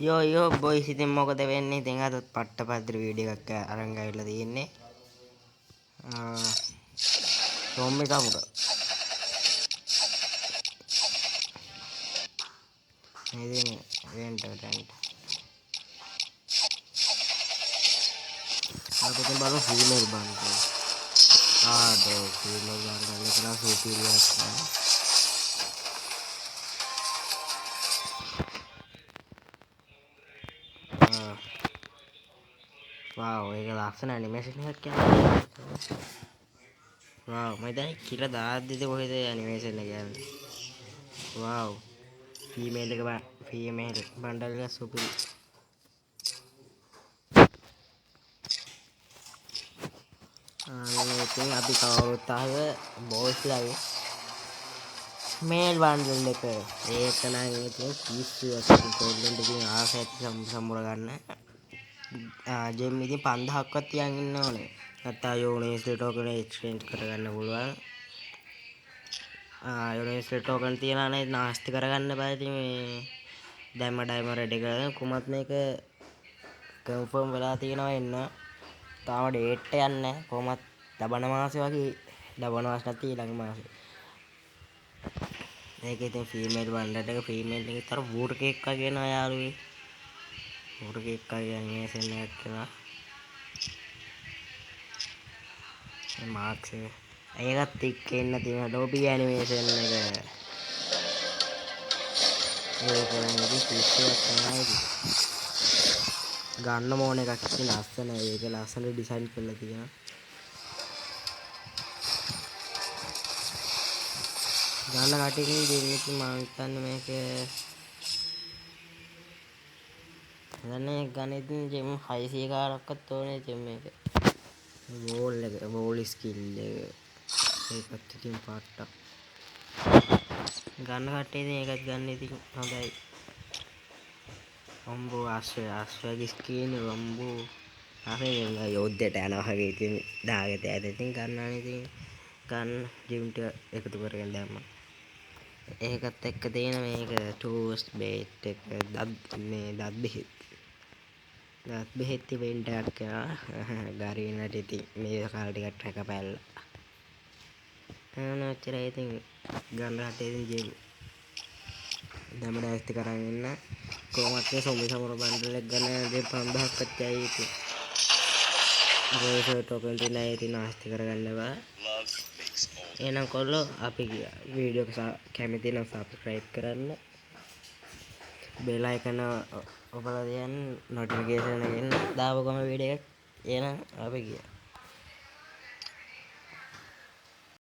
යෝ බොයිස් ඉතින් මොකද වෙන්නේ? ඉතින් අද පට්ටපද්‍ර වීඩියෝ එකක් අරන් ගිහලා තියෙන්නේ. සොම්බි කවුද? ඉතින් වෙන්ට. අපි ඉතින් බලමු ෆීමේල් බන්ඩල්. ෆීමේල් බන්ඩල් එක නම් සුපිරියස් නේ. वाव ඒක ලස්සන ඇනිමේෂන් එකක් කියන්නේ. वाव මම දැන් කියලා දාද්දිද කොහෙද ඇනිමේෂන් එක යන්නේ. वाव ෆීමේල් බන්ඩල් එක සුපිරි. ඉතින් අපි කවුරුත් ආවේ බෝස් ලාගේ මේල් බන්ඩල් එක. ඒක නම් ඉතින් කිසිවක් කොල්ලන්ට ඉතින් ආස ඇති සම්මුර ගන්න. ජෙම් ඉතින් 5000ක්වත් තියන් ඉන්න ඕනේ. නැත්නම් යෝනිස්ලි ටෝකන් එක්ස්චේන්ජ් කරගන්න පුළුවන්. යෝනිස්ලි ටෝකන් තියනවා නේ නාස්ති කරගන්න බෑ. ඉතින් මේ දැම්ම ඩයිම රෙඩි කරගෙන කුමත් මේක කන්ෆර්ම් වෙලා තියෙනවා එන්න. තාම ඩේට් එක යන්නේ නැහැ. කොහොමත් ලබන මාසේ වගේ ලබන මාස නැති ඊළඟ මාසේ. මේක ඉතින් ෆීමේල් බන්ඩල් එක ෆීමේල් එකේ තර වූඩ් කේක් වගේ නෝ යාළුවේ. වූඩ් කේක් වගේ ඇනිමේෂන් එකක් කරනවා. මාක්ස් එක. ඒකත් එක්ක එන්න තියෙන ඩෝබි ඇනිමේෂන් එක. ඒක නම් ඉතින් කිසිවක් තමයි ඉතින්. ගන්න ඕන එකක් ඉතින් ලස්සන. ඒක ලස්සන ඩිසයින් කරලා තියෙනවා. ගන්න කටින් දෙන්නේ මම හිතන්නේ මේක ගන්න ඉතින් ජෙම් 600 කාරක්වත් ඕනේ ජෙම් මේක. වෝල් ස්කිල් එක ඒකත් ඉතින් පාට්ටක් ගන්න කට්ටිය ඉතින් ඒකත් ගන්න ඉතින් හොඳයි. රම්බෝ ආශ්‍රයගේ ස්කින් රම්බෝ අපේ යෝද්ධයට යනවා වගේ ඉතින් දාගෙන ඉතින් ගන්නවා ඉතින් ගන්න ජිම්ට එකතු කරගෙන දැම්මා. ඒකත් එක්ක තියෙන මේක ටූස් බේට් එක දත් බෙහෙත් ඉවෙන්ට් එකක් කරනවා. ගරිනට ඉතින් මේ කාල ටිකක් රැකපැල්ලා. ඔච්චරයි ඉතින් ගන්න කට්ටිය ඉතින් ජිම් දැම්ම ඩෑස්ති කරන් ඉන්න. කොහොමත් මේ සොම්බි සමර බන්ඩල් එක ගන්න 5000ක්වත් යයි ඉතින්. රේසර් ටෝකන් තියෙන ඉතින් නාස්ති කරගන්න බෑ. එහෙනම් කොල්ලෝ අපි වීඩියෝ එක කැමති නම් සබ්ස්ක්‍රයිබ් කරන්න. බෙල් අයිකන ඔබලා තියන්න නොටිෆිකේෂන් එක එන්න දාපු ගමන් වීඩියෝ එක. එහෙනම් අපි ගියා.